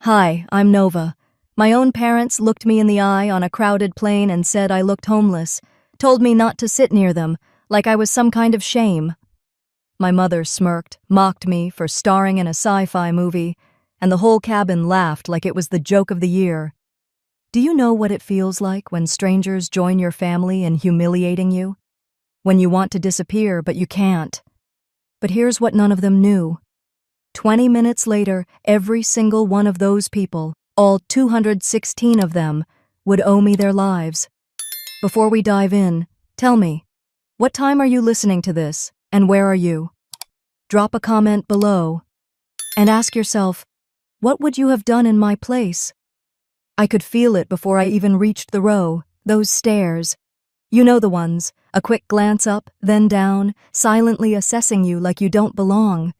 Hi, I'm Nova. My own parents looked me in the eye on a crowded plane and said I looked homeless, told me not to sit near them, like I was some kind of shame. My mother smirked, mocked me for starring in a sci-fi movie, and the whole cabin laughed like it was the joke of the year. Do you know what it feels like when strangers join your family in humiliating you? When you want to disappear, but you can't. But here's what none of them knew. 20 minutes later, every single one of those people, all 216 of them, would owe me their lives. Before we dive in, tell me, what time are you listening to this, and where are you? Drop a comment below, and ask yourself, what would you have done in my place? I could feel it before I even reached the row, those stares. You know the ones, a quick glance up, then down, silently assessing you like you don't belong.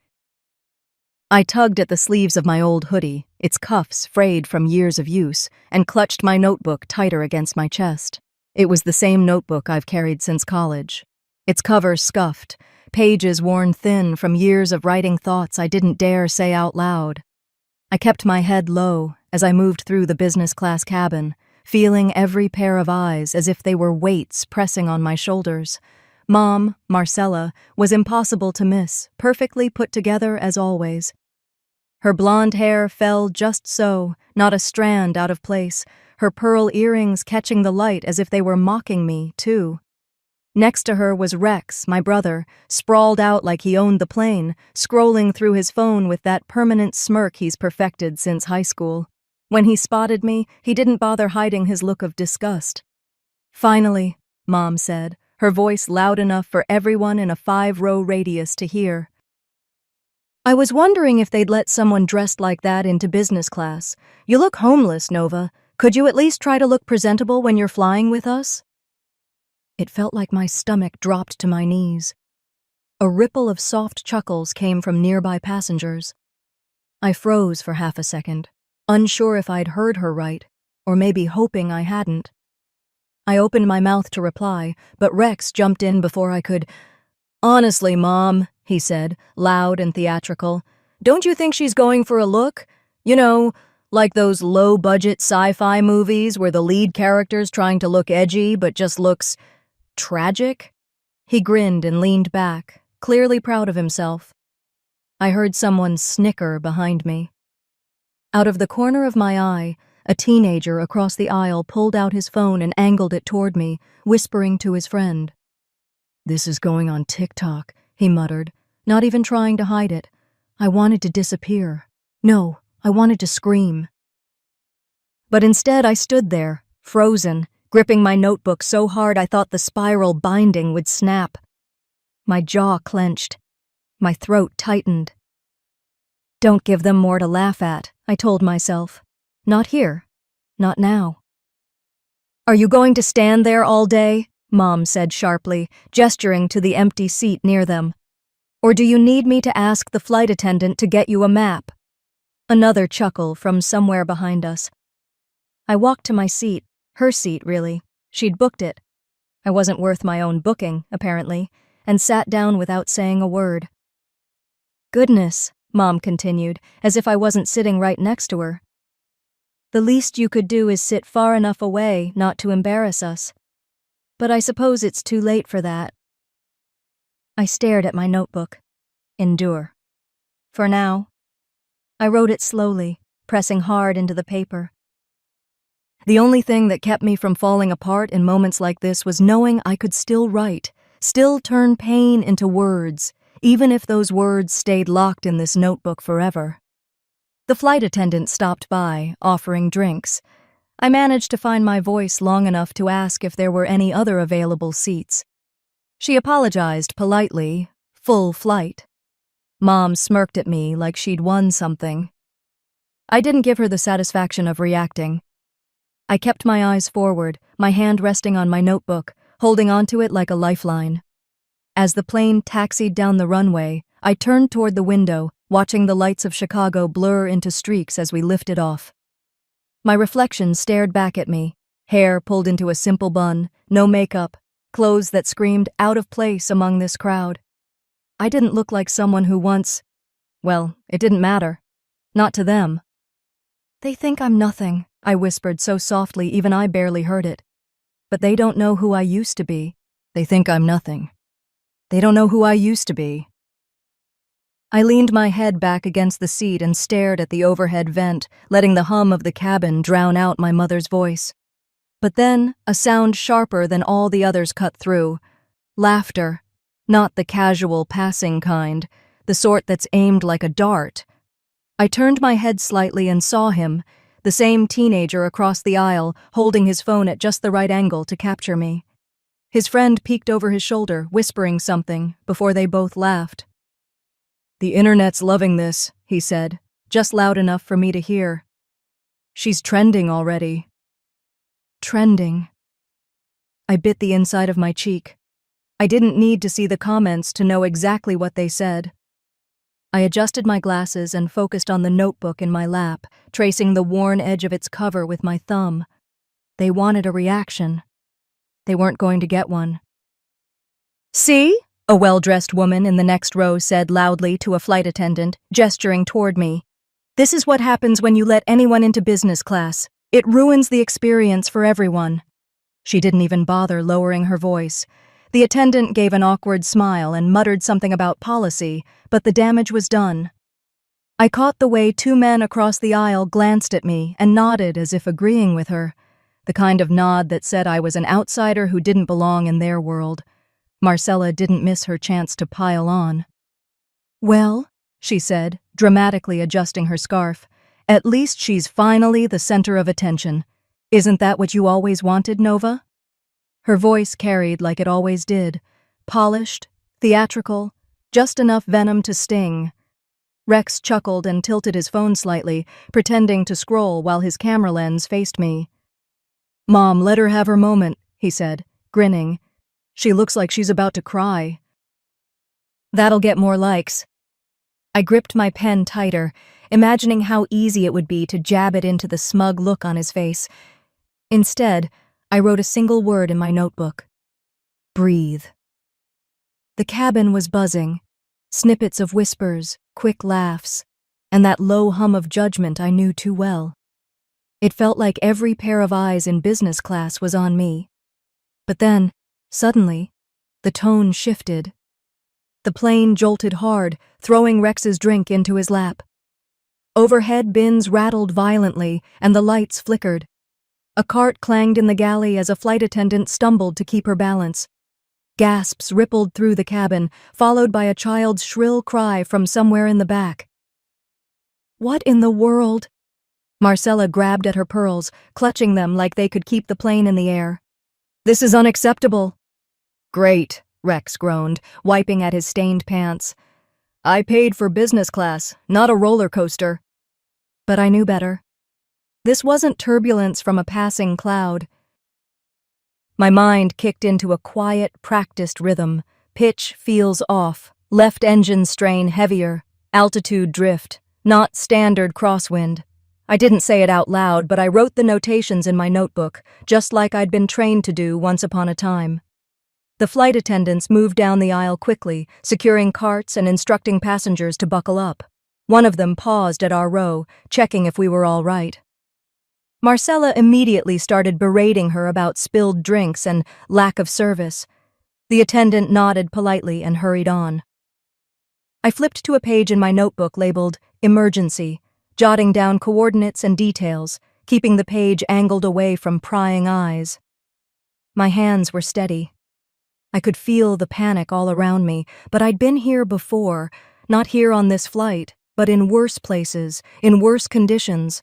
I tugged at the sleeves of my old hoodie, its cuffs frayed from years of use, and clutched my notebook tighter against my chest. It was the same notebook I've carried since college. Its cover scuffed, pages worn thin from years of writing thoughts I didn't dare say out loud. I kept my head low as I moved through the business class cabin, feeling every pair of eyes as if they were weights pressing on my shoulders. Mom, Marcella, was impossible to miss, perfectly put together as always. Her blonde hair fell just so, not a strand out of place, her pearl earrings catching the light as if they were mocking me, too. Next to her was Rex, my brother, sprawled out like he owned the plane, scrolling through his phone with that permanent smirk he's perfected since high school. When he spotted me, he didn't bother hiding his look of disgust. "Finally," Mom said, her voice loud enough for everyone in a 5-row radius to hear. "I was wondering if they'd let someone dressed like that into business class. You look homeless, Nova. Could you at least try to look presentable when you're flying with us?" It felt like my stomach dropped to my knees. A ripple of soft chuckles came from nearby passengers. I froze for half a second, unsure if I'd heard her right, or maybe hoping I hadn't. I opened my mouth to reply, but Rex jumped in before I could. "Honestly, Mom," he said, loud and theatrical, "don't you think she's going for a look? You know, like those low-budget sci-fi movies where the lead character's trying to look edgy but just looks tragic?" He grinned and leaned back, clearly proud of himself. I heard someone snicker behind me. Out of the corner of my eye, a teenager across the aisle pulled out his phone and angled it toward me, whispering to his friend. "This is going on TikTok," he muttered, not even trying to hide it. I wanted to disappear. No, I wanted to scream. But instead I stood there, frozen, gripping my notebook so hard I thought the spiral binding would snap. My jaw clenched. My throat tightened. "Don't give them more to laugh at," I told myself. "Not here. Not now." "Are you going to stand there all day?" Mom said sharply, gesturing to the empty seat near them. "Or do you need me to ask the flight attendant to get you a map?" Another chuckle from somewhere behind us. I walked to my seat, her seat really. She'd booked it. I wasn't worth my own booking, apparently, and sat down without saying a word. "Goodness," Mom continued, as if I wasn't sitting right next to her. "The least you could do is sit far enough away not to embarrass us. But I suppose it's too late for that." I stared at my notebook. Endure. For now. I wrote it slowly, pressing hard into the paper. The only thing that kept me from falling apart in moments like this was knowing I could still write, still turn pain into words, even if those words stayed locked in this notebook forever. The flight attendant stopped by, offering drinks. I managed to find my voice long enough to ask if there were any other available seats. She apologized politely, full flight. Mom smirked at me like she'd won something. I didn't give her the satisfaction of reacting. I kept my eyes forward, my hand resting on my notebook, holding onto it like a lifeline. As the plane taxied down the runway, I turned toward the window, watching the lights of Chicago blur into streaks as we lifted off. My reflection stared back at me, hair pulled into a simple bun, no makeup, clothes that screamed out of place among this crowd. I didn't look like someone who once... Well, it didn't matter. Not to them. They think I'm nothing, I whispered so softly even I barely heard it. But they don't know who I used to be. They think I'm nothing. They don't know who I used to be. I leaned my head back against the seat and stared at the overhead vent, letting the hum of the cabin drown out my mother's voice. But then, a sound sharper than all the others cut through. Laughter. Not the casual, passing kind, the sort that's aimed like a dart. I turned my head slightly and saw him, the same teenager across the aisle, holding his phone at just the right angle to capture me. His friend peeked over his shoulder, whispering something, before they both laughed. "The internet's loving this," he said, just loud enough for me to hear. "She's trending already." Trending. I bit the inside of my cheek. I didn't need to see the comments to know exactly what they said. I adjusted my glasses and focused on the notebook in my lap, tracing the worn edge of its cover with my thumb. They wanted a reaction. They weren't going to get one. "See?" a well-dressed woman in the next row said loudly to a flight attendant, gesturing toward me. "This is what happens when you let anyone into business class. It ruins the experience for everyone." She didn't even bother lowering her voice. The attendant gave an awkward smile and muttered something about policy, but the damage was done. I caught the way two men across the aisle glanced at me and nodded as if agreeing with her, the kind of nod that said I was an outsider who didn't belong in their world. Marcella didn't miss her chance to pile on. "Well," she said, dramatically adjusting her scarf, "at least she's finally the center of attention. Isn't that what you always wanted, Nova?" Her voice carried like it always did, polished, theatrical, just enough venom to sting. Rex chuckled and tilted his phone slightly, pretending to scroll while his camera lens faced me. "Mom, let her have her moment," he said, grinning. "She looks like she's about to cry." "That'll get more likes." I gripped my pen tighter, imagining how easy it would be to jab it into the smug look on his face. Instead, I wrote a single word in my notebook. Breathe. The cabin was buzzing, snippets of whispers, quick laughs, and that low hum of judgment I knew too well. It felt like every pair of eyes in business class was on me. But then, suddenly, the tone shifted. The plane jolted hard, throwing Rex's drink into his lap. Overhead bins rattled violently, and the lights flickered. A cart clanged in the galley as a flight attendant stumbled to keep her balance. Gasps rippled through the cabin, followed by a child's shrill cry from somewhere in the back. "What in the world?" Marcella grabbed at her pearls, clutching them like they could keep the plane in the air. "This is unacceptable." "Great," Rex groaned, wiping at his stained pants. "I paid for business class, not a roller coaster." But I knew better. This wasn't turbulence from a passing cloud. My mind kicked into a quiet, practiced rhythm. Pitch feels off, left engine strain heavier, altitude drift, not standard crosswind. I didn't say it out loud, but I wrote the notations in my notebook, just like I'd been trained to do once upon a time. The flight attendants moved down the aisle quickly, securing carts and instructing passengers to buckle up. One of them paused at our row, checking if we were all right. Marcella immediately started berating her about spilled drinks and lack of service. The attendant nodded politely and hurried on. I flipped to a page in my notebook labeled Emergency, jotting down coordinates and details, keeping the page angled away from prying eyes. My hands were steady. I could feel the panic all around me, but I'd been here before, not here on this flight, but in worse places, in worse conditions.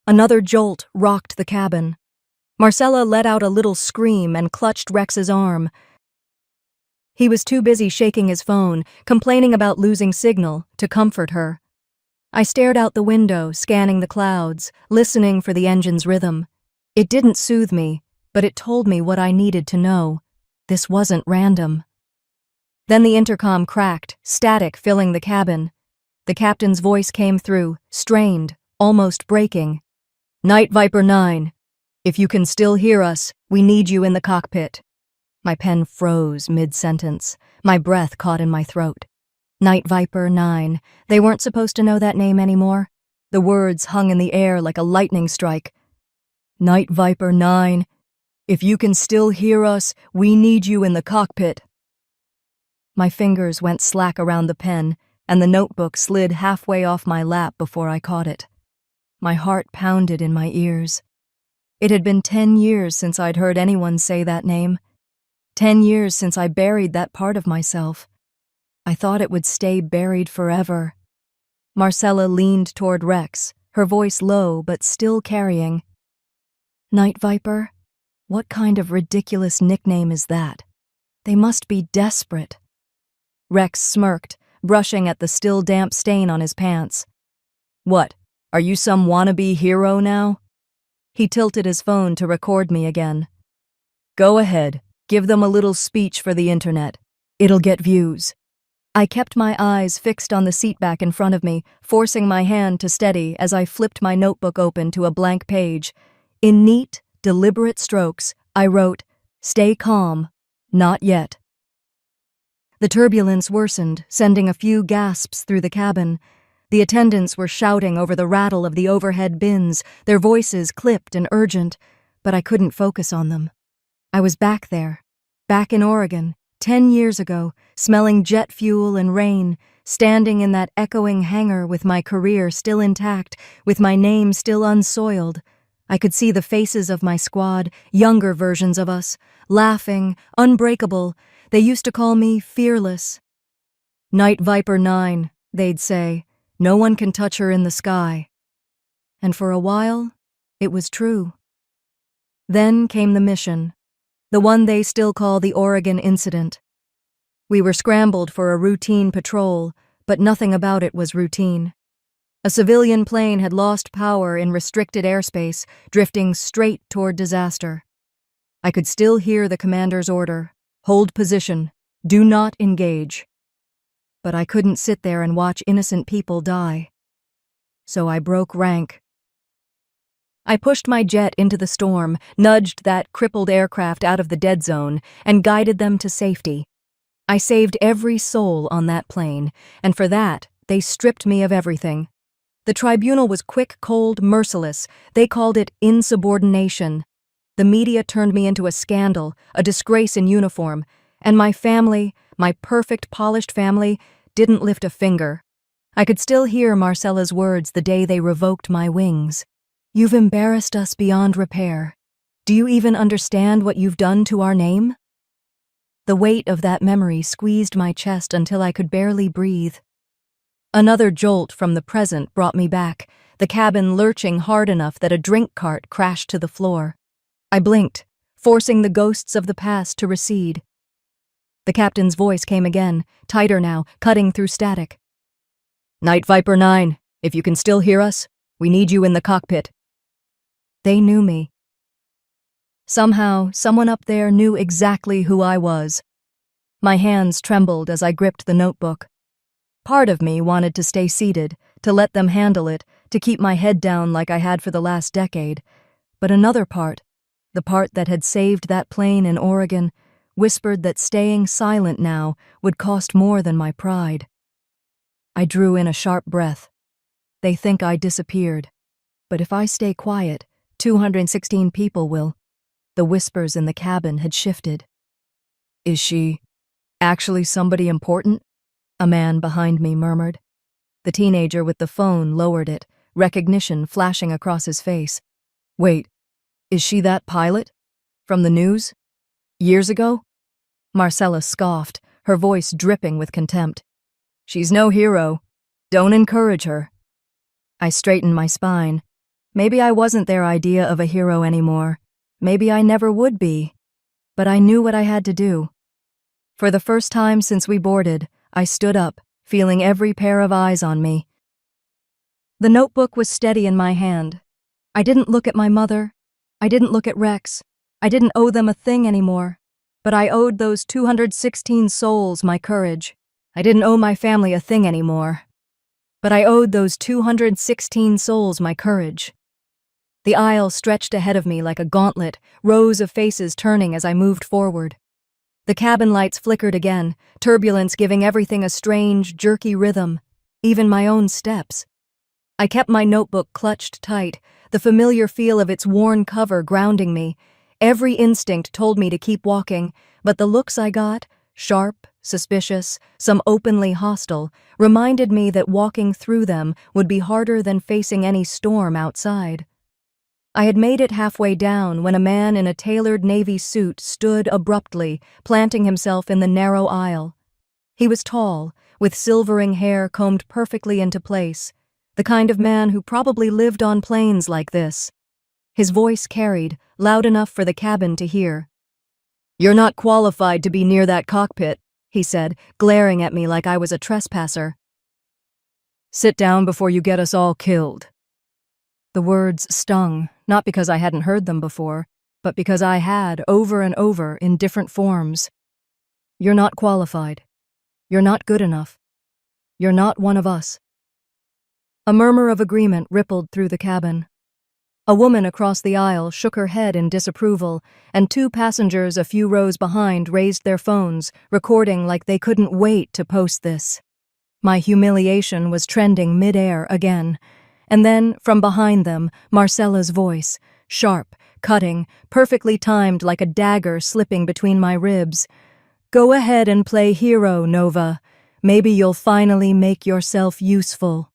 Another jolt rocked the cabin. Marcella let out a little scream and clutched Rex's arm. He was too busy shaking his phone, complaining about losing signal, to comfort her. I stared out the window, scanning the clouds, listening for the engine's rhythm. It didn't soothe me, but it told me what I needed to know. This wasn't random. Then the intercom cracked, static filling the cabin. The captain's voice came through, strained, almost breaking. "Night Viper 9. If you can still hear us, we need you in the cockpit." My pen froze mid-sentence. My breath caught in my throat. Night Viper 9. They weren't supposed to know that name anymore. The words hung in the air like a lightning strike. Night Viper 9, if you can still hear us, we need you in the cockpit. My fingers went slack around the pen, and the notebook slid halfway off my lap before I caught it. My heart pounded in my ears. It had been 10 years since I'd heard anyone say that name. 10 years since I buried that part of myself. I thought it would stay buried forever. Marcella leaned toward Rex, her voice low but still carrying. Night Viper? What kind of ridiculous nickname is that? They must be desperate. Rex smirked, brushing at the still damp stain on his pants. What, are you some wannabe hero now? He tilted his phone to record me again. Go ahead, give them a little speech for the internet. It'll get views. I kept my eyes fixed on the seatback in front of me, forcing my hand to steady as I flipped my notebook open to a blank page. In neat, deliberate strokes, I wrote, "Stay calm. Not yet." The turbulence worsened, sending a few gasps through the cabin. The attendants were shouting over the rattle of the overhead bins, their voices clipped and urgent, but I couldn't focus on them. I was back there, back in Oregon, 10 years ago, smelling jet fuel and rain, standing in that echoing hangar with my career still intact, with my name still unsoiled. I could see the faces of my squad, younger versions of us, laughing, unbreakable. They used to call me fearless. Night Viper 9, they'd say. No one can touch her in the sky. And for a while, it was true. Then came the mission, the one they still call the Oregon Incident. We were scrambled for a routine patrol, but nothing about it was routine. A civilian plane had lost power in restricted airspace, drifting straight toward disaster. I could still hear the commander's order, hold position, do not engage. But I couldn't sit there and watch innocent people die. So I broke rank. I pushed my jet into the storm, nudged that crippled aircraft out of the dead zone, and guided them to safety. I saved every soul on that plane, and for that, they stripped me of everything. The tribunal was quick, cold, merciless. They called it insubordination. The media turned me into a scandal, a disgrace in uniform, and my family, my perfect, polished family, didn't lift a finger. I could still hear Marcella's words the day they revoked my wings. You've embarrassed us beyond repair. Do you even understand what you've done to our name? The weight of that memory squeezed my chest until I could barely breathe. Another jolt from the present brought me back, the cabin lurching hard enough that a drink cart crashed to the floor. I blinked, forcing the ghosts of the past to recede. The captain's voice came again, tighter now, cutting through static. Night Viper 9, if you can still hear us, we need you in the cockpit. They knew me. Somehow, someone up there knew exactly who I was. My hands trembled as I gripped the notebook. Part of me wanted to stay seated, to let them handle it, to keep my head down like I had for the last decade. But another part, the part that had saved that plane in Oregon, whispered that staying silent now would cost more than my pride. I drew in a sharp breath. They think I disappeared. But if I stay quiet, 216 people will. The whispers in the cabin had shifted. Is she actually somebody important? A man behind me murmured. The teenager with the phone lowered it, recognition flashing across his face. Wait, is she that pilot? From the news? Years ago? Marcella scoffed, her voice dripping with contempt. She's no hero. Don't encourage her. I straightened my spine. Maybe I wasn't their idea of a hero anymore. Maybe I never would be. But I knew what I had to do. For the first time since we boarded, I stood up, feeling every pair of eyes on me. The notebook was steady in my hand. I didn't look at my mother. I didn't look at Rex. I didn't owe them a thing anymore. But I owed those 216 souls my courage. I didn't owe my family a thing anymore. But I owed those 216 souls my courage. The aisle stretched ahead of me like a gauntlet, rows of faces turning as I moved forward. The cabin lights flickered again, turbulence giving everything a strange, jerky rhythm, even my own steps. I kept my notebook clutched tight, the familiar feel of its worn cover grounding me. Every instinct told me to keep walking, but the looks I got, sharp, suspicious, some openly hostile, reminded me that walking through them would be harder than facing any storm outside. I had made it halfway down when a man in a tailored navy suit stood abruptly, planting himself in the narrow aisle. He was tall, with silvering hair combed perfectly into place, the kind of man who probably lived on planes like this. His voice carried, loud enough for the cabin to hear. "You're not qualified to be near that cockpit," he said, glaring at me like I was a trespasser. "Sit down before you get us all killed." The words stung, not because I hadn't heard them before, but because I had, over and over, in different forms. "You're not qualified. You're not good enough. You're not one of us." A murmur of agreement rippled through the cabin. A woman across the aisle shook her head in disapproval, and two passengers a few rows behind raised their phones, recording like they couldn't wait to post this. My humiliation was trending mid-air again, and then, from behind them, Marcella's voice, sharp, cutting, perfectly timed like a dagger slipping between my ribs. "Go ahead and play hero, Nova. Maybe you'll finally make yourself useful."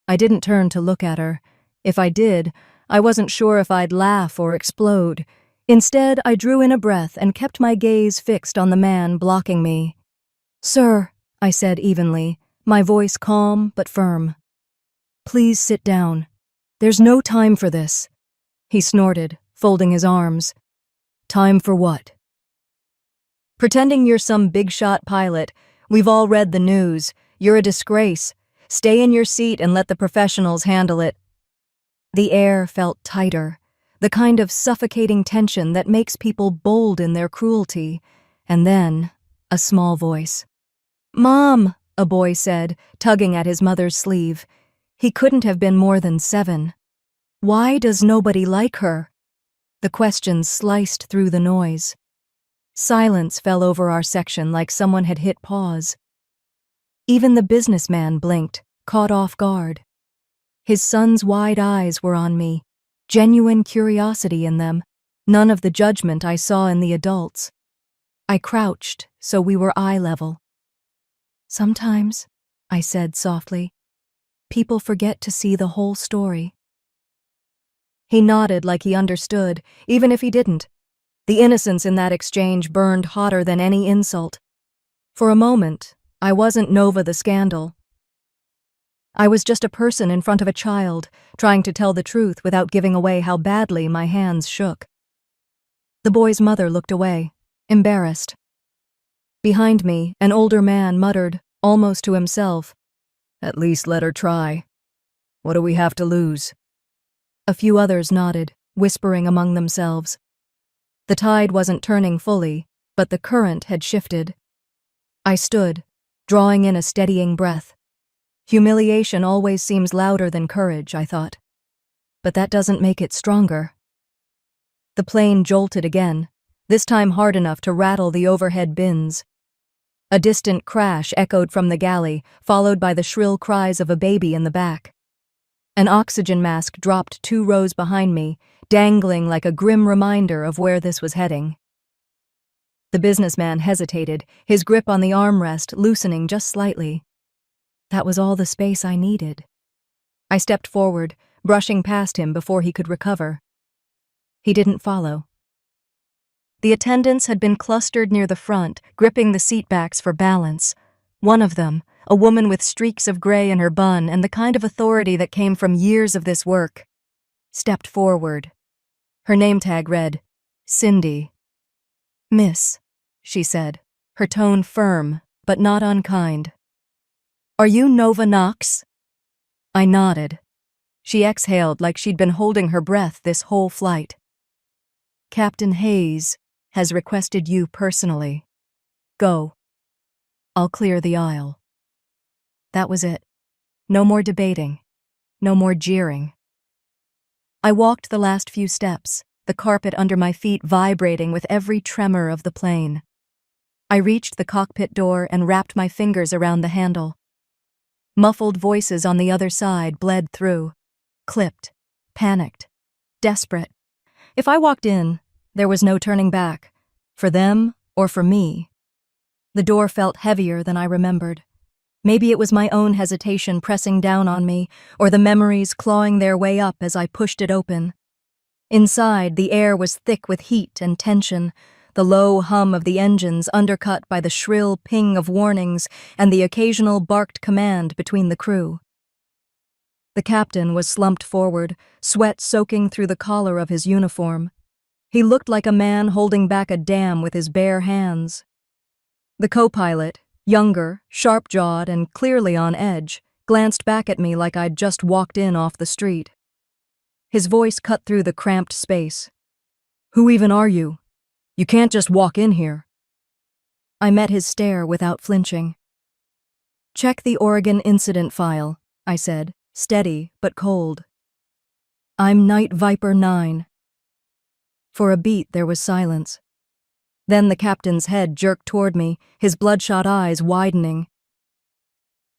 I didn't turn to look at her. If I did, I wasn't sure if I'd laugh or explode. Instead, I drew in a breath and kept my gaze fixed on the man blocking me. "Sir," I said evenly, my voice calm but firm. "Please sit down. There's no time for this." He snorted, folding his arms. "Time for what?" "Pretending you're some big-shot pilot. We've all read the news. You're a disgrace. Stay in your seat and let the professionals handle it." The air felt tighter, the kind of suffocating tension that makes people bold in their cruelty. And then, a small voice. "Mom," a boy said, tugging at his mother's sleeve. He couldn't have been more than 7. "Why does nobody like her?" The question sliced through the noise. Silence fell over our section like someone had hit pause. Even the businessman blinked, caught off guard. His son's wide eyes were on me, genuine curiosity in them, none of the judgment I saw in the adults. I crouched, so we were eye level. "Sometimes," I said softly, "people forget to see the whole story." He nodded like he understood, even if he didn't. The innocence in that exchange burned hotter than any insult. For a moment, I wasn't Nova the Scandal. I was just a person in front of a child, trying to tell the truth without giving away how badly my hands shook. The boy's mother looked away, embarrassed. Behind me, an older man muttered, almost to himself, "At least let her try. What do we have to lose?" A few others nodded, whispering among themselves. The tide wasn't turning fully, but the current had shifted. I stood, drawing in a steadying breath. Humiliation always seems louder than courage, I thought. But that doesn't make it stronger. The plane jolted again, this time hard enough to rattle the overhead bins. A distant crash echoed from the galley, followed by the shrill cries of a baby in the back. An oxygen mask dropped 2 rows behind me, dangling like a grim reminder of where this was heading. The businessman hesitated, his grip on the armrest loosening just slightly. That was all the space I needed. I stepped forward, brushing past him before he could recover. He didn't follow. The attendants had been clustered near the front, gripping the seatbacks for balance. One of them, a woman with streaks of gray in her bun and the kind of authority that came from years of this work, stepped forward. Her name tag read, Cindy. "Miss," she said, her tone firm, but not unkind. "Are you Nova Knox?" I nodded. She exhaled like she'd been holding her breath this whole flight. "Captain Hayes has requested you personally. Go. I'll clear the aisle." That was it. No more debating. No more jeering. I walked the last few steps, the carpet under my feet vibrating with every tremor of the plane. I reached the cockpit door and wrapped my fingers around the handle. Muffled voices on the other side bled through. Clipped. Panicked. Desperate. If I walked in, there was no turning back. For them or for me. The door felt heavier than I remembered. Maybe it was my own hesitation pressing down on me, or the memories clawing their way up as I pushed it open. Inside, the air was thick with heat and tension, the low hum of the engines undercut by the shrill ping of warnings and the occasional barked command between the crew. The captain was slumped forward, sweat soaking through the collar of his uniform. He looked like a man holding back a dam with his bare hands. The co-pilot, younger, sharp-jawed, and clearly on edge, glanced back at me like I'd just walked in off the street. His voice cut through the cramped space. "Who even are you? You can't just walk in here." I met his stare without flinching. "Check the Oregon incident file," I said, steady but cold. "I'm Night Viper 9. For a beat there was silence. Then the captain's head jerked toward me, his bloodshot eyes widening.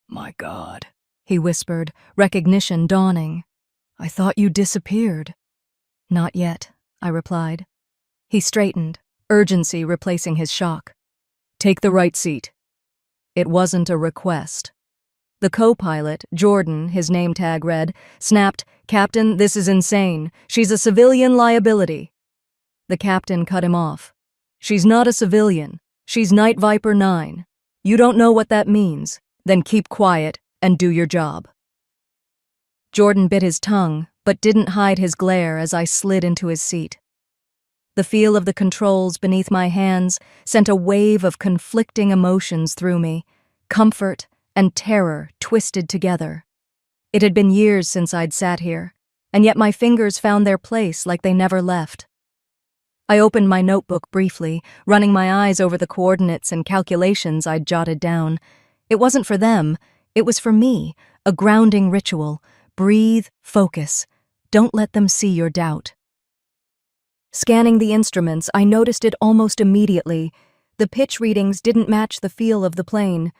"My God," he whispered, recognition dawning. "I thought you disappeared." "Not yet," I replied. He straightened, urgency replacing his shock. "Take the right seat." It wasn't a request. The co-pilot, Jordan, his name tag read, snapped, "Captain, this is insane. She's a civilian liability." The captain cut him off. "She's not a civilian. She's Night Viper 9. You don't know what that means. Then keep quiet and do your job." Jordan bit his tongue, but didn't hide his glare as I slid into his seat. The feel of the controls beneath my hands sent a wave of conflicting emotions through me, comfort and terror twisted together. It had been years since I'd sat here, and yet my fingers found their place like they never left. I opened my notebook briefly, running my eyes over the coordinates and calculations I'd jotted down. It wasn't for them, it was for me, a grounding ritual. Breathe, focus. Don't let them see your doubt. Scanning the instruments, I noticed it almost immediately. The pitch readings didn't match the feel of the plane.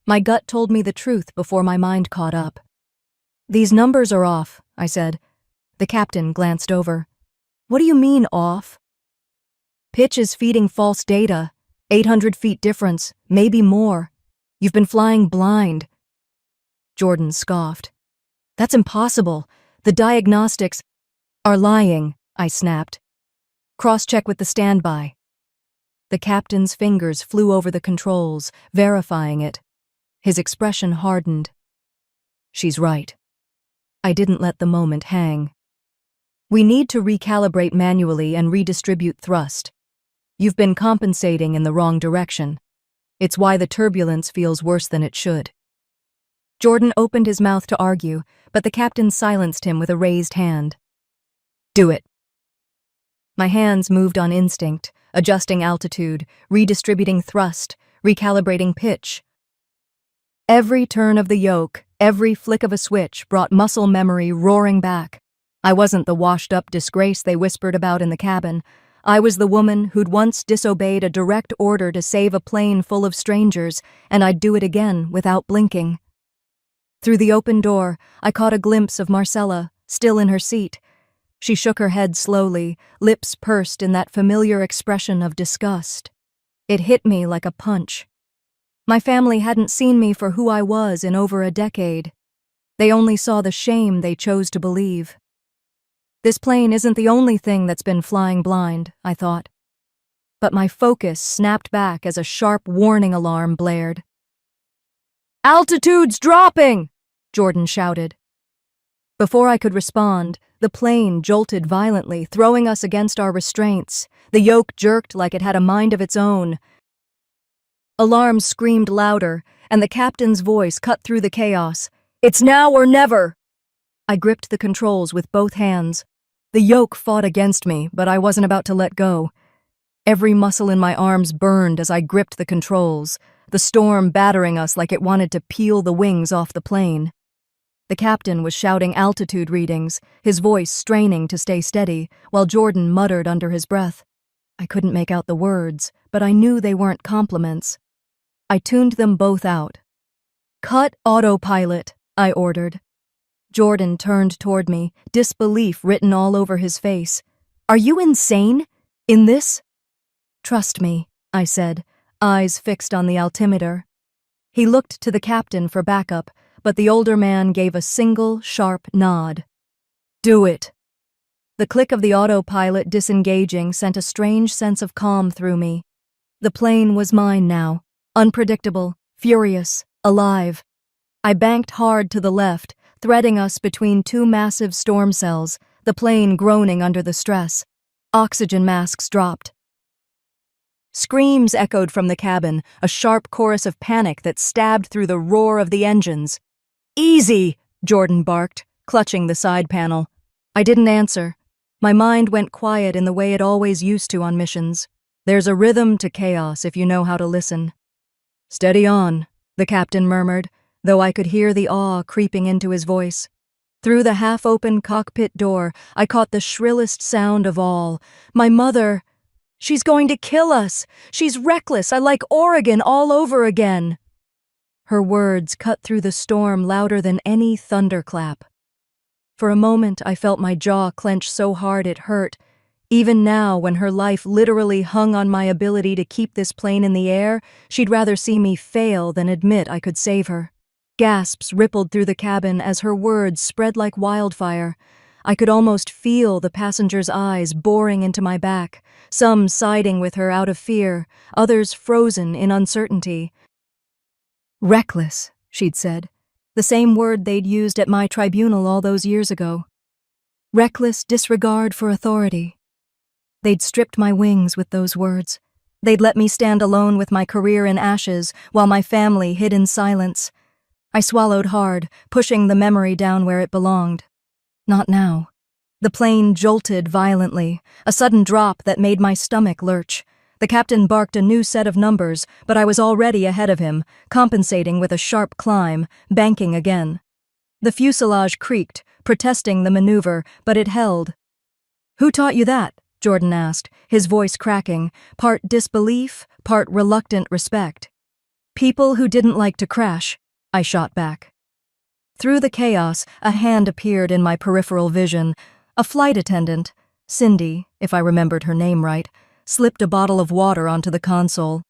My gut told me the truth before my mind caught up. "These numbers are off," I said. The captain glanced over. "What do you mean, off?" "Pitch is feeding false data. 800 feet difference, maybe more. You've been flying blind." Jordan scoffed. "That's impossible. The diagnostics are lying," I snapped. "Cross-check with the standby." The captain's fingers flew over the controls, verifying it. His expression hardened. "She's right." I didn't let the moment hang. "We need to recalibrate manually and redistribute thrust. You've been compensating in the wrong direction. It's why the turbulence feels worse than it should." Jordan opened his mouth to argue, but the captain silenced him with a raised hand. "Do it." My hands moved on instinct, adjusting altitude, redistributing thrust, recalibrating pitch. Every turn of the yoke, every flick of a switch brought muscle memory roaring back. I wasn't the washed-up disgrace they whispered about in the cabin. I was the woman who'd once disobeyed a direct order to save a plane full of strangers, and I'd do it again without blinking. Through the open door, I caught a glimpse of Marcella, still in her seat. She shook her head slowly, lips pursed in that familiar expression of disgust. It hit me like a punch. My family hadn't seen me for who I was in over a decade. They only saw the shame they chose to believe. This plane isn't the only thing that's been flying blind, I thought. But my focus snapped back as a sharp warning alarm blared. "Altitude's dropping!" Jordan shouted. Before I could respond, the plane jolted violently, throwing us against our restraints. The yoke jerked like it had a mind of its own. Alarms screamed louder, and the captain's voice cut through the chaos. "It's now or never!" I gripped the controls with both hands. The yoke fought against me, but I wasn't about to let go. Every muscle in my arms burned as I gripped the controls, the storm battering us like it wanted to peel the wings off the plane. The captain was shouting altitude readings, his voice straining to stay steady, while Jordan muttered under his breath. I couldn't make out the words, but I knew they weren't compliments. I tuned them both out. Cut autopilot, I ordered. Jordan turned toward me, disbelief written all over his face. Are you insane? In this? Trust me, I said, eyes fixed on the altimeter. He looked to the captain for backup, but the older man gave a single, sharp nod. Do it. The click of the autopilot disengaging sent a strange sense of calm through me. The plane was mine now, unpredictable, furious, alive. I banked hard to the left, threading us between two massive storm cells, the plane groaning under the stress. Oxygen masks dropped. Screams echoed from the cabin, a sharp chorus of panic that stabbed through the roar of the engines. Easy, Jordan barked, clutching the side panel. I didn't answer. My mind went quiet in the way it always used to on missions. There's a rhythm to chaos if you know how to listen. Steady on, the captain murmured, though I could hear the awe creeping into his voice. Through the half-open cockpit door, I caught the shrillest sound of all. My mother! She's going to kill us! She's reckless! I like Oregon all over again! Her words cut through the storm louder than any thunderclap. For a moment, I felt my jaw clench so hard it hurt. Even now, when her life literally hung on my ability to keep this plane in the air, she'd rather see me fail than admit I could save her. Gasps rippled through the cabin as her words spread like wildfire. I could almost feel the passengers' eyes boring into my back, some siding with her out of fear, others frozen in uncertainty. Reckless, she'd said, the same word they'd used at my tribunal all those years ago. Reckless disregard for authority. They'd stripped my wings with those words. They'd let me stand alone with my career in ashes while my family hid in silence. I swallowed hard, pushing the memory down where it belonged. Not now. The plane jolted violently, a sudden drop that made my stomach lurch. The captain barked a new set of numbers, but I was already ahead of him, compensating with a sharp climb, banking again. The fuselage creaked, protesting the maneuver, but it held. Who taught you that? Jordan asked, his voice cracking, part disbelief, part reluctant respect. People who didn't like to crash, I shot back. Through the chaos, a hand appeared in my peripheral vision. A flight attendant, Cindy, if I remembered her name right, slipped a bottle of water onto the console.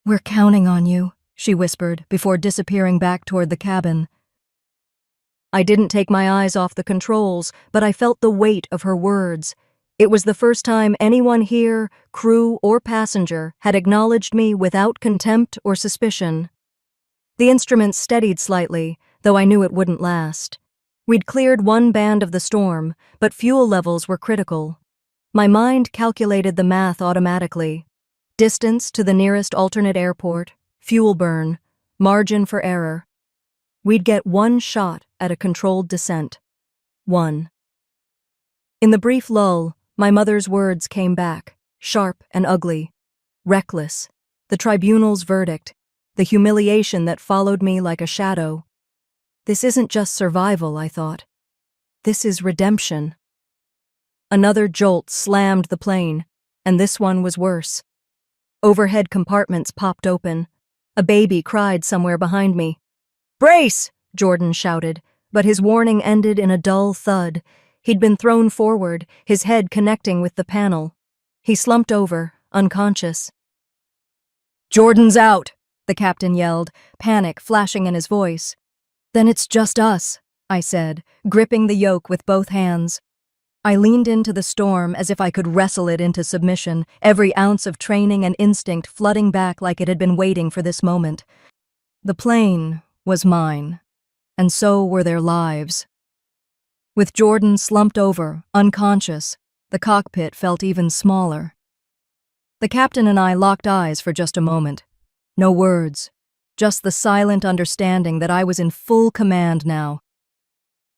We're counting on you, she whispered before disappearing back toward the cabin. I didn't take my eyes off the controls, but I felt the weight of her words. It was the first time anyone here, crew or passenger, had acknowledged me without contempt or suspicion. The instruments steadied slightly, though I knew it wouldn't last. We'd cleared one band of the storm, but fuel levels were critical. My mind calculated the math automatically. Distance to the nearest alternate airport, fuel burn, margin for error. We'd get one shot at a controlled descent. One. In the brief lull, my mother's words came back, sharp and ugly. Reckless. The tribunal's verdict. The humiliation that followed me like a shadow. This isn't just survival, I thought. This is redemption. Another jolt slammed the plane, and this one was worse. Overhead compartments popped open. A baby cried somewhere behind me. Brace! Jordan shouted, but his warning ended in a dull thud. He'd been thrown forward, his head connecting with the panel. He slumped over, unconscious. Jordan's out, the captain yelled, panic flashing in his voice. Then it's just us, I said, gripping the yoke with both hands. I leaned into the storm as if I could wrestle it into submission, every ounce of training and instinct flooding back like it had been waiting for this moment. The plane was mine, and so were their lives. With Jordan slumped over, unconscious, the cockpit felt even smaller. The captain and I locked eyes for just a moment. No words, just the silent understanding that I was in full command now.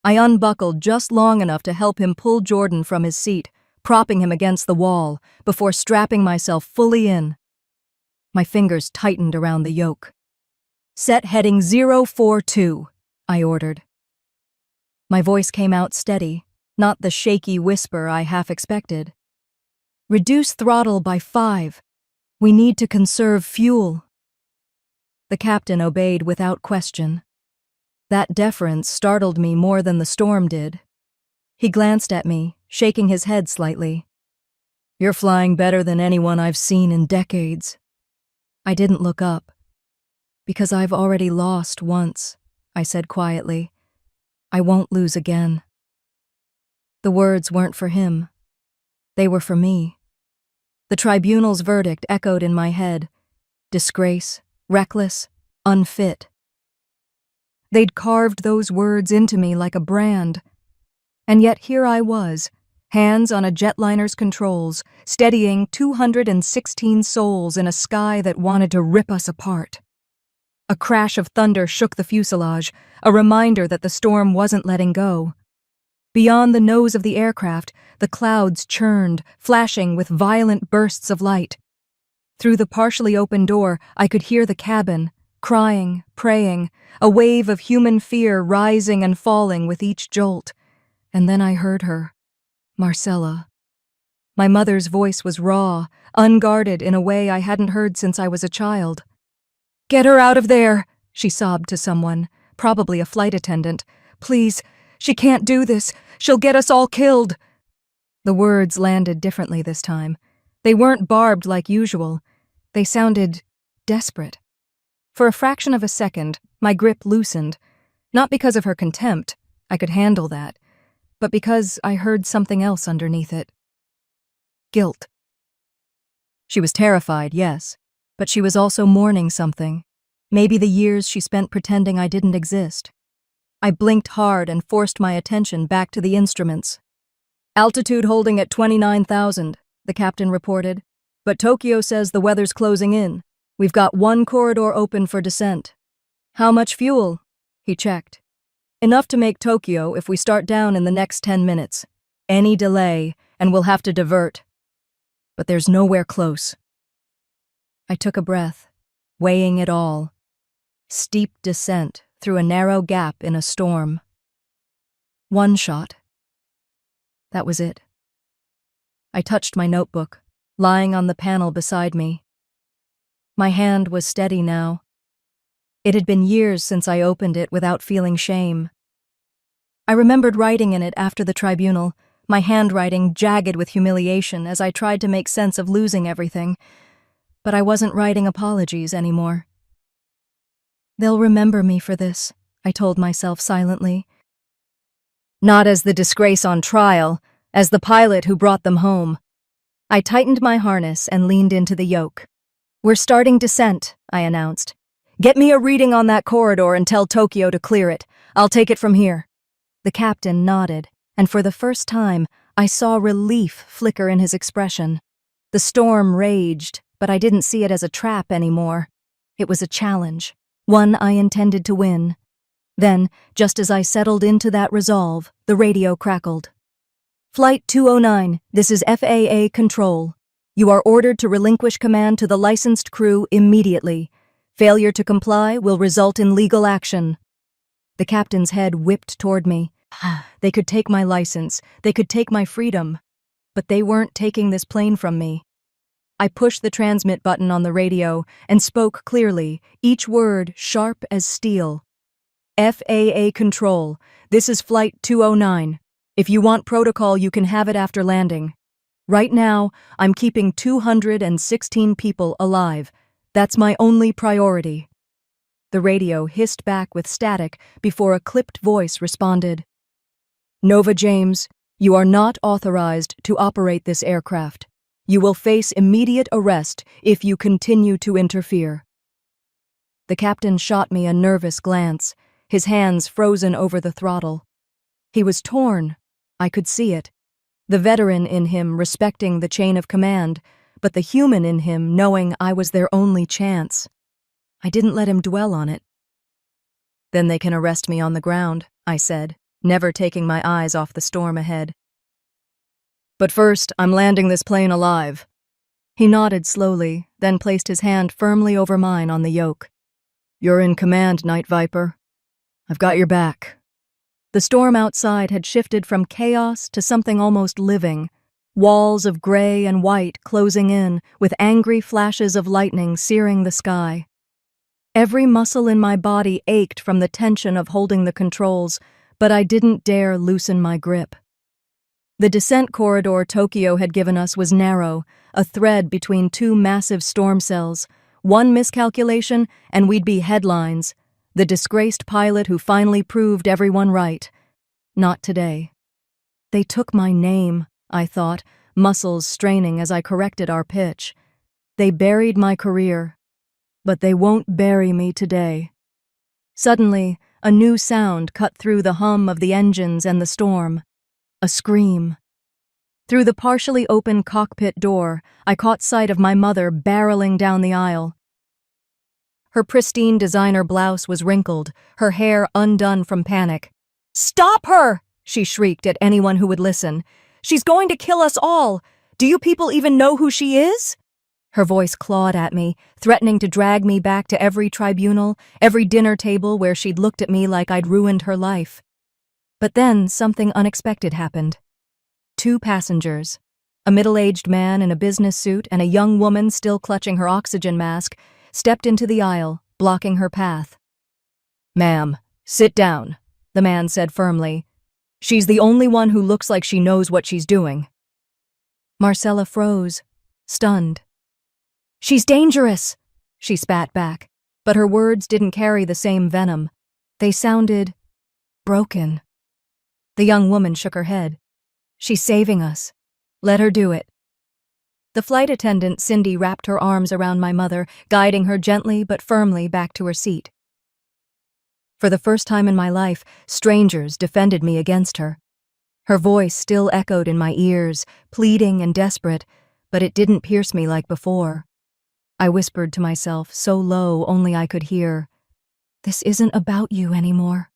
I unbuckled just long enough to help him pull Jordan from his seat, propping him against the wall, before strapping myself fully in. My fingers tightened around the yoke. Set heading 042, I ordered. My voice came out steady, not the shaky whisper I half expected. Reduce throttle by 5. We need to conserve fuel. The captain obeyed without question. That deference startled me more than the storm did. He glanced at me, shaking his head slightly. "You're flying better than anyone I've seen in decades." I didn't look up. "Because I've already lost once," I said quietly. "I won't lose again." The words weren't for him. They were for me. The tribunal's verdict echoed in my head. Disgrace, reckless, unfit. They'd carved those words into me like a brand. And yet here I was, hands on a jetliner's controls, steadying 216 souls in a sky that wanted to rip us apart. A crash of thunder shook the fuselage, a reminder that the storm wasn't letting go. Beyond the nose of the aircraft, the clouds churned, flashing with violent bursts of light. Through the partially open door, I could hear the cabin, crying, praying, a wave of human fear rising and falling with each jolt. And then I heard her. Marcella. My mother's voice was raw, unguarded in a way I hadn't heard since I was a child. "Get her out of there," she sobbed to someone, probably a flight attendant. "Please, she can't do this. She'll get us all killed." The words landed differently this time. They weren't barbed like usual. They sounded desperate. For a fraction of a second, my grip loosened, not because of her contempt, I could handle that, but because I heard something else underneath it. Guilt. She was terrified, yes, but she was also mourning something. Maybe the years she spent pretending I didn't exist. I blinked hard and forced my attention back to the instruments. "Altitude holding at 29,000, the captain reported. "But Tokyo says the weather's closing in. We've got one corridor open for descent." "How much fuel?" He checked. "Enough to make Tokyo if we start down in the next 10 minutes. Any delay, and we'll have to divert. But there's nowhere close." I took a breath, weighing it all. Steep descent through a narrow gap in a storm. One shot. That was it. I touched my notebook, lying on the panel beside me. My hand was steady now. It had been years since I opened it without feeling shame. I remembered writing in it after the tribunal, my handwriting jagged with humiliation as I tried to make sense of losing everything. But I wasn't writing apologies anymore. "They'll remember me for this," I told myself silently. Not as the disgrace on trial, as the pilot who brought them home. I tightened my harness and leaned into the yoke. "We're starting descent," I announced. "Get me a reading on that corridor and tell Tokyo to clear it. I'll take it from here." The captain nodded, and for the first time, I saw relief flicker in his expression. The storm raged, but I didn't see it as a trap anymore. It was a challenge, one I intended to win. Then, just as I settled into that resolve, the radio crackled. "Flight 209, this is FAA Control. You are ordered to relinquish command to the licensed crew immediately. Failure to comply will result in legal action." The captain's head whipped toward me. They could take my license, they could take my freedom, but they weren't taking this plane from me. I pushed the transmit button on the radio and spoke clearly, each word sharp as steel. "FAA Control, this is Flight 209. If you want protocol, you can have it after landing. Right now, I'm keeping 216 people alive. That's my only priority." The radio hissed back with static before a clipped voice responded. "Nova James, you are not authorized to operate this aircraft. You will face immediate arrest if you continue to interfere." The captain shot me a nervous glance, his hands frozen over the throttle. He was torn. I could see it. The veteran in him respecting the chain of command, but the human in him knowing I was their only chance. I didn't let him dwell on it. "Then they can arrest me on the ground," I said, never taking my eyes off the storm ahead. "But first, I'm landing this plane alive." He nodded slowly, then placed his hand firmly over mine on the yoke. "You're in command, Night Viper. I've got your back." The storm outside had shifted from chaos to something almost living, walls of gray and white closing in, with angry flashes of lightning searing the sky. Every muscle in my body ached from the tension of holding the controls, but I didn't dare loosen my grip. The descent corridor Tokyo had given us was narrow, a thread between two massive storm cells. One miscalculation, and we'd be headlines. The disgraced pilot who finally proved everyone right. Not today. They took my name, I thought, muscles straining as I corrected our pitch. They buried my career, but they won't bury me today. Suddenly, a new sound cut through the hum of the engines and the storm. A scream. Through the partially open cockpit door, I caught sight of my mother barreling down the aisle. Her pristine designer blouse was wrinkled, her hair undone from panic. "Stop her!" she shrieked at anyone who would listen. "She's going to kill us all! Do you people even know who she is?" Her voice clawed at me, threatening to drag me back to every tribunal, every dinner table where she'd looked at me like I'd ruined her life. But then something unexpected happened. Two passengers, a middle-aged man in a business suit and a young woman still clutching her oxygen mask, stepped into the aisle, blocking her path. "Ma'am, sit down," the man said firmly. "She's the only one who looks like she knows what she's doing." Marcella froze, stunned. "She's dangerous," she spat back, but her words didn't carry the same venom. They sounded broken. The young woman shook her head. "She's saving us. Let her do it." The flight attendant, Cindy, wrapped her arms around my mother, guiding her gently but firmly back to her seat. For the first time in my life, strangers defended me against her. Her voice still echoed in my ears, pleading and desperate, but it didn't pierce me like before. I whispered to myself, so low only I could hear, "This isn't about you anymore."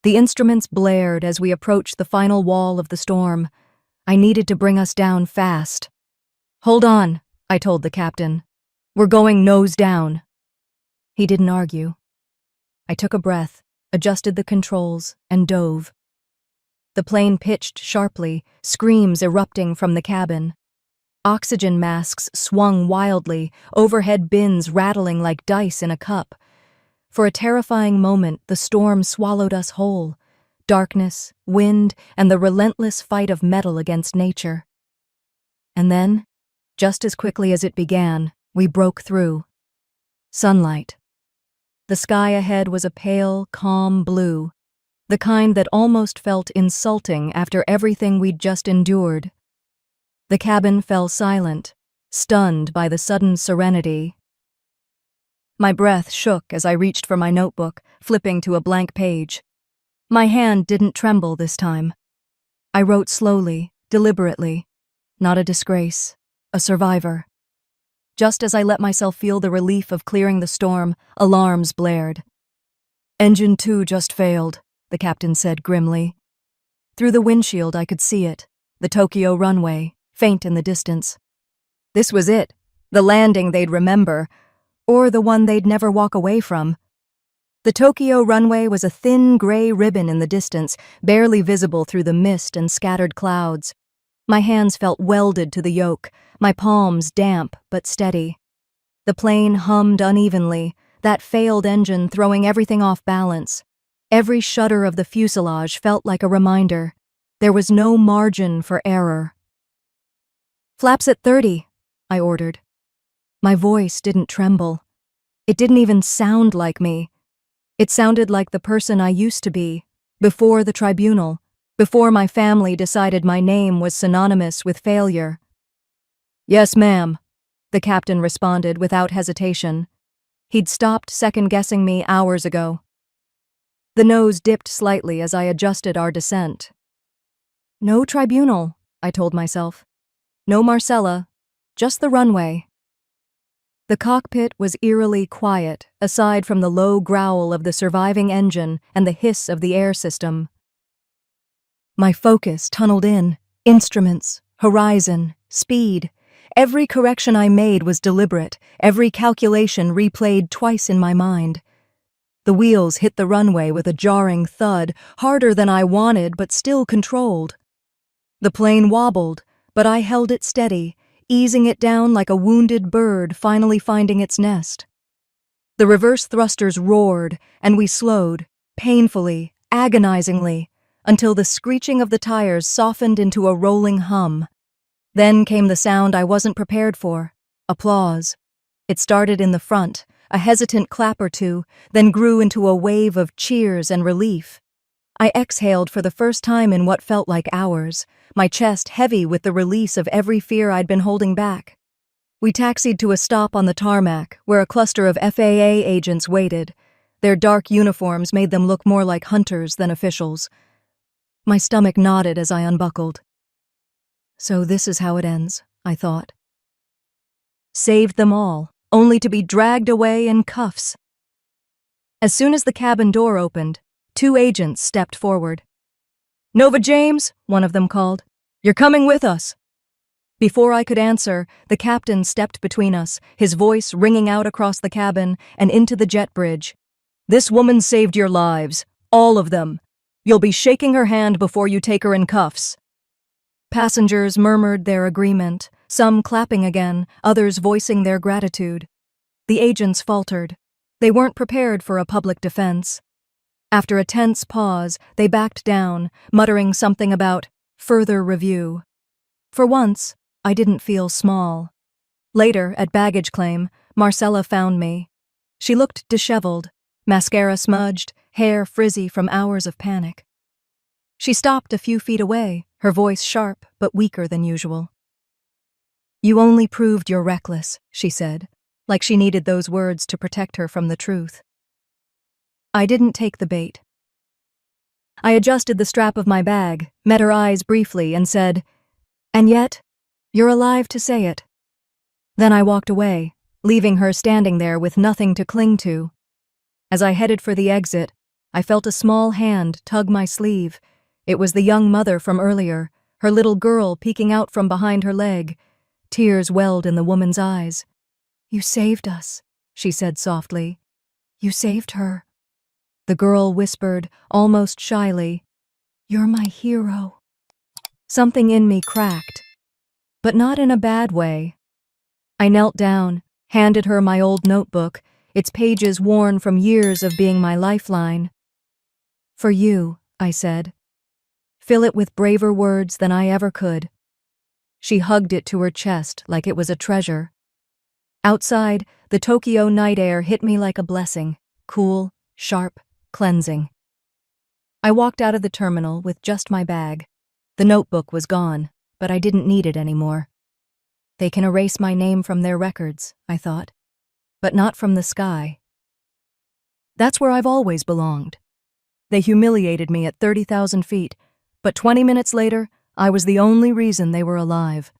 The instruments blared as we approached the final wall of the storm. I needed to bring us down fast. "Hold on," I told the captain. "We're going nose down." He didn't argue. I took a breath, adjusted the controls, and dove. The plane pitched sharply, screams erupting from the cabin. Oxygen masks swung wildly, overhead bins rattling like dice in a cup. For a terrifying moment, the storm swallowed us whole. Darkness, wind, and the relentless fight of metal against nature. And then, just as quickly as it began, we broke through. Sunlight. The sky ahead was a pale, calm blue, the kind that almost felt insulting after everything we'd just endured. The cabin fell silent, stunned by the sudden serenity. My breath shook as I reached for my notebook, flipping to a blank page. My hand didn't tremble this time. I wrote slowly, deliberately. Not a disgrace, a survivor. Just as I let myself feel the relief of clearing the storm, alarms blared. "Engine 2 just failed," the captain said grimly. Through the windshield I could see it, the Tokyo runway, faint in the distance. This was it, the landing they'd remember, or the one they'd never walk away from. The Tokyo runway was a thin gray ribbon in the distance, barely visible through the mist and scattered clouds. My hands felt welded to the yoke, my palms damp but steady. The plane hummed unevenly, that failed engine throwing everything off balance. Every shudder of the fuselage felt like a reminder. There was no margin for error. "Flaps at 30, I ordered. My voice didn't tremble. It didn't even sound like me. It sounded like the person I used to be, before the tribunal, before my family decided my name was synonymous with failure. "Yes, ma'am," the captain responded without hesitation. He'd stopped second-guessing me hours ago. The nose dipped slightly as I adjusted our descent. No tribunal, I told myself. No Marcella, just the runway. The cockpit was eerily quiet, aside from the low growl of the surviving engine and the hiss of the air system. My focus tunneled in. Instruments, horizon, speed. Every correction I made was deliberate, every calculation replayed twice in my mind. The wheels hit the runway with a jarring thud, harder than I wanted but still controlled. The plane wobbled, but I held it steady, easing it down like a wounded bird finally finding its nest. The reverse thrusters roared, and we slowed, painfully, agonizingly, until the screeching of the tires softened into a rolling hum. Then came the sound I wasn't prepared for: applause. It started in the front, a hesitant clap or two, then grew into a wave of cheers and relief. I exhaled for the first time in what felt like hours, my chest heavy with the release of every fear I'd been holding back. We taxied to a stop on the tarmac, where a cluster of FAA agents waited. Their dark uniforms made them look more like hunters than officials. My stomach knotted as I unbuckled. So this is how it ends, I thought. Saved them all, only to be dragged away in cuffs. As soon as the cabin door opened, 2 agents stepped forward. "Nova James," one of them called, "you're coming with us." Before I could answer, the captain stepped between us, his voice ringing out across the cabin and into the jet bridge. "This woman saved your lives, all of them. You'll be shaking her hand before you take her in cuffs." Passengers murmured their agreement, some clapping again, others voicing their gratitude. The agents faltered. They weren't prepared for a public defense. After a tense pause, they backed down, muttering something about further review. For once, I didn't feel small. Later, at baggage claim, Marcella found me. She looked disheveled, mascara smudged, hair frizzy from hours of panic. She stopped a few feet away, her voice sharp but weaker than usual. "You only proved you're reckless," she said, like she needed those words to protect her from the truth. I didn't take the bait. I adjusted the strap of my bag, met her eyes briefly, and said, "And yet, you're alive to say it." Then I walked away, leaving her standing there with nothing to cling to. As I headed for the exit, I felt a small hand tug my sleeve. It was the young mother from earlier, her little girl peeking out from behind her leg. Tears welled in the woman's eyes. "You saved us," she said softly. "You saved her." The girl whispered, almost shyly, "You're my hero." Something in me cracked, but not in a bad way. I knelt down, handed her my old notebook, its pages worn from years of being my lifeline. "For you," I said. "Fill it with braver words than I ever could." She hugged it to her chest like it was a treasure. Outside, the Tokyo night air hit me like a blessing, cool, sharp, cleansing. I walked out of the terminal with just my bag. The notebook was gone, but I didn't need it anymore. They can erase my name from their records, I thought, but not from the sky. That's where I've always belonged. They humiliated me at 30,000 feet, but 20 minutes later, I was the only reason they were alive.